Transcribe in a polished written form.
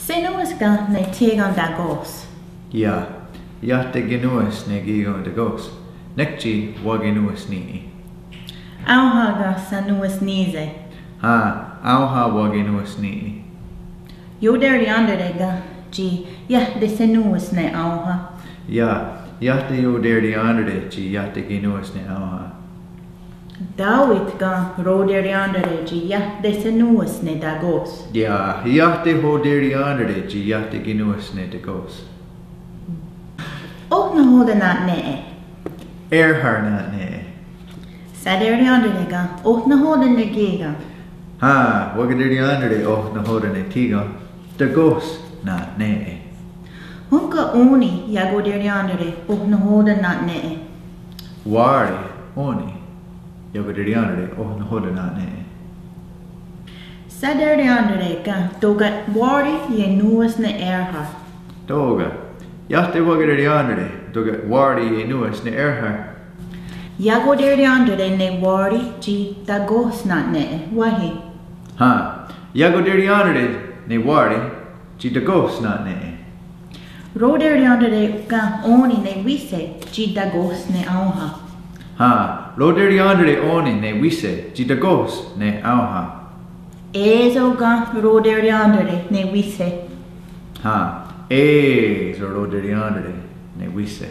Senuaska ne tegan da gos. Ja, jahte genuas ne gigon de gos. Nekchi wagenuas ni. Auhaga sanuas nize. Ha, auha wagenuas ni. Joder yanderdega, ji, de senuas ne auha. Ja, jahte jo der de andere chi jahte genuas ne auha. Dawit ga roder yandere ji, de senuas ne da gos. Ja, jahte ho der de andere chi jahte genuas ne de gos. Och na hoda nat ne. Har na ne. Sader yanderdega, och na hoda ne giga. Ha, wagader de andere oh na hoda ne tiga. De gos na ne. Hunka oni jagoder yandere, och na hoda nat ne. Wari, oni. Wagader de andere oh na hoda na ne. Sader yanderdega, dogat wari je nuas ne erha. Doga. Jahte wagader de andere doga wari e nuas ne erhar. Jagoder yandere ne wari ji da gos nat ne. Wahi. Ha, jagoder de andere ne wari chi de gos na ne. Roder yandere ga oni ne wise ji da gos ne auha. Ha, roder de andere oni ne wise chi de gos ne auha. Ezo ga roder yandere ne wise. Ha, so roder de andere ne wise.